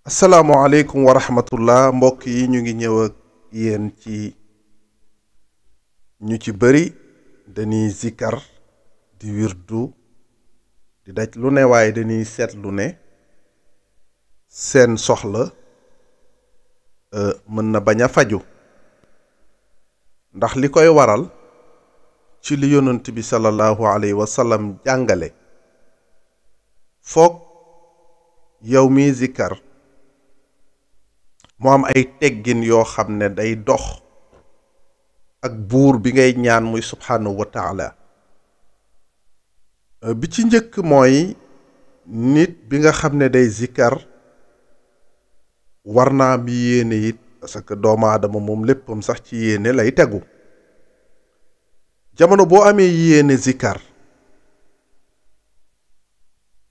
asalaamaaleykum wa rahmatullah mbokk yi ñu ngi ñëw ak yéen ci ñu ci bëri dañuy zikar di wirdu di daj lu ne waaye dañuy seetlu ne seen soxla mën na bañ a faju ndax li koy waral ci li yonent bi sallallahu alayhi wa sallam jàngale foog yow mi zikar mu am ay teggin yoo xam ne day dox ak buur bi ngay ñaan muy subhanahu wa taala bi ci njëkk mooy nit bi nga xam ne day zikar war naa mi yéene it parce que doomu aadama moom léppam sax ci yéene lay tegu jamono boo amee yéene zikar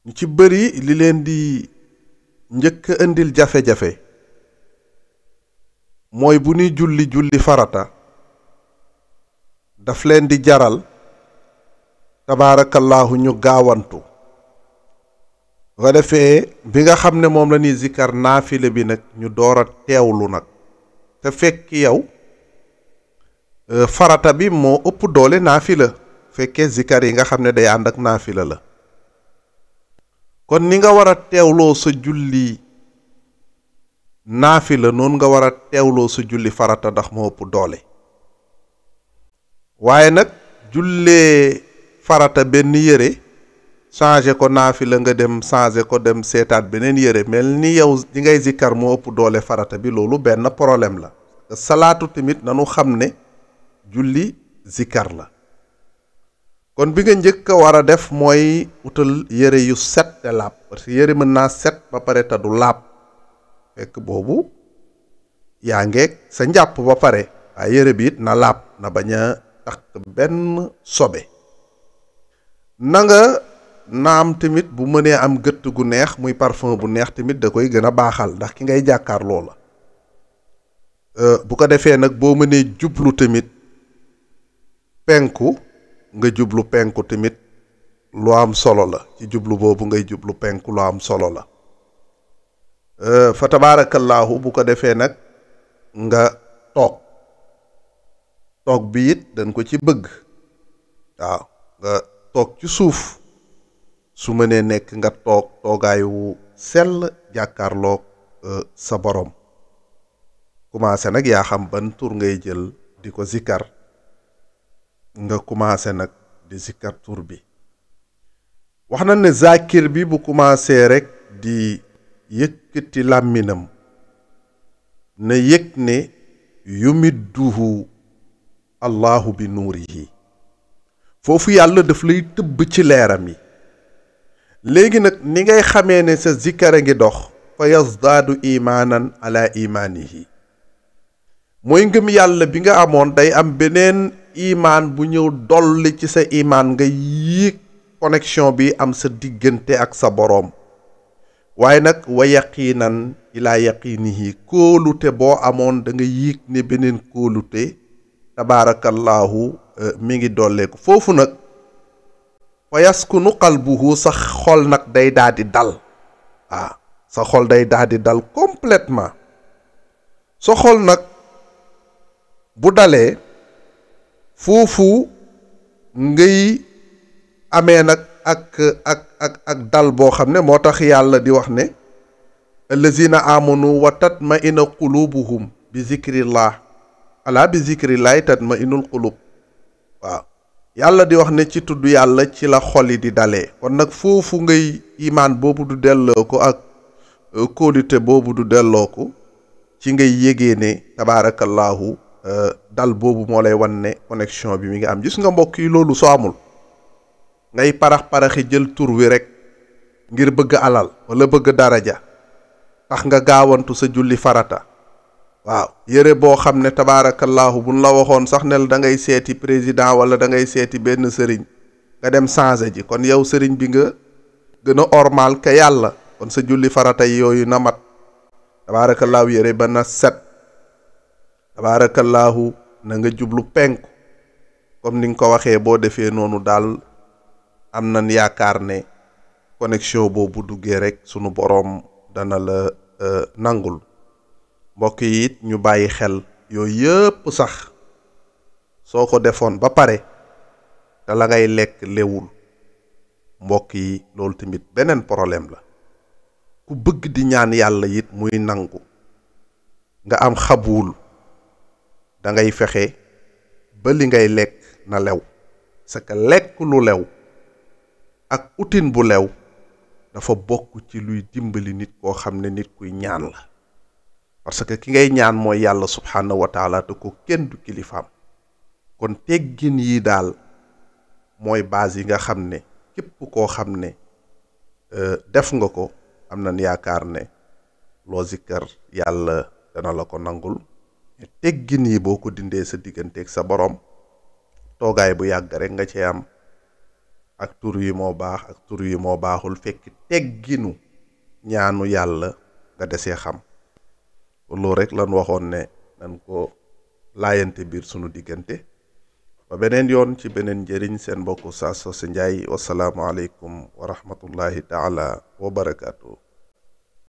ñu ci bëri li leen di njëkk indil jafe-jafe mooy bu ñuy julli farata daf leen di jaral tabaarakallaahu ñu gaawantu bu ko defee bi nga xam ne moom la ñuy zikkar naafile bi nag ñu door a teewlu nag te fekk yow farata bi moo ëpp doole naafila fekkee zikkar yi nga xam ne day ànd ak naafila la kon ni nga war a teewloo sa julli naafila noonu nga war a teewloo sa julli farata ndax moo ëpp doole waaye nag jullee farata benn yére changé ko naafila nga dem changé ko dem seetaat beneen yére mel ni yow di ngay zikkar moo ëpp doole farata bi loolu benn problème la salaatu tamit nanu xam ne julli zikkar la kon bi nga njëkk a war a def mooy utal yére yu set te laab parce que yére mën naa set ba pare te du laab fekk boobu yaa ngeeg sa njàpp ba pare waaye yére bi it na laab na bañ a takk benn sobe na nga naam tamit bu mënee am gëtt gu neex muy parfum bu neex tamit da koy gën a baaxal ndax ki ngay jàkkaar loola bu ko defee nag boo mënee jublu tamit penku nga jublu penku tamit lu am solo la ci jublu boobu ngay jublu penku lu am solo la fa tabaarakallaahu bu ko defee nag nga toog bi it dañ ko ci bëgg waaw nga toog ci suuf su mënee nekk nga toogaay wu sell jàkkaarloog sa borom commencé nag yaa xam ban tur ngay jël di ko zikkar nga commencé nag di zikkar tur bi wax na ne zakir bi bu commencé rek di yëkkati làmminam na yëg ne yumidduhu allahu bi nuurihi foofu yàlla daf lay tëbb ci leeram yi léegi nag ni ngay xamee ne sa zikkar a ngi dox fa yazdaadu imaanan ala imaanihi mooy ngëm yàlla bi nga amoon day am beneen imaan bu ñëw dolli ci sa imaan nga yéeg connexion bi am sa diggante ak sa boroom waaye nag wa yaqiinan ilaa yaqiinihi kóolute boo amoon da nga yéeg ne beneen kóolute tabaarakallaahu mi ngi dolleeku foofu nag fa yaskunu qalbuhu sa xol nag day daal di dal sa xol day daal di dal complètement sa xol nag bu dalee foofu ngay amee nag ak dal boo xam ne moo tax yàlla di wax ne allazina amanu wa tatma'innu qulubuhum bi zikrillah ala bi zikrillahi tatma'innul qulub waaw yàlla di wax ne ci tudd yàlla ci la xol yi di dalee kon nag foofu ngay imaan boobu du delloo ko ak kóolute boobu du delloo ko ci ngay yégee ne tabaarakallaahu dal boobu moo lay wan ne connexion bi mi ngi am gis nga mbokk yi loolu soo amul ngay paraxi jël tur wi rek ngir bëgg alal wala bëgg daraja tax nga gaawantu sa julli farata waaw yére boo xam ne tabaarakallaahu buñ la waxoon sax ne da ngay seeti président wala da ngay seeti benn sëriñ nga dem changé ji kon yow sëriñ bi nga gën a ormal ka yàlla kon sa julli farata yooyu na mat tabaarakallaahu yére ba na set tabaarakallaahu na nga jublu penku comme ni nga ko waxee boo defee noonu daal am nañ yaakaar ne connexion boobu duggee rek sunu boroom dana la nangul mbokk yi it ñu bàyyi xel yooyu yëpp sax soo ko defoon ba pare te la ngay lekk lewul mbokk yi loolu tamit beneen problème la ku bëgg di ñaan yàlla it muy nangu nga am xabuul da ngay fexe ba li ngay lekk na lew parce que lekk lu lew ak utin bu lew dafa bokk ci luy dimbali nit koo xam ne nit kuy ñaan la parce que ki ngay ñaan mooy yàlla subhanahu wa taala te ko kenn du kilifaam kon teggin yi daal mooy base yi nga xam ne képp koo xam ne def nga ko am nañ yaakaar ne loo zikkar yàlla dana la ko nangul teggin yi boo ko dindee sa digganteeg sa borom toogaay bu yàgg rek nga cee am ak tur yi moo baax ak tur yi moo baaxul fekk tegginu ñaanu yàlla nga desee xam loolu rek lan waxoon ne nan ko laayante biir sunu diggante ba beneen yoon ci beneen njëriñ seen mbokku Oustaz Socé Ndiaye wasalaamu aleykum wa rahmatullahi taala wa barakaatu.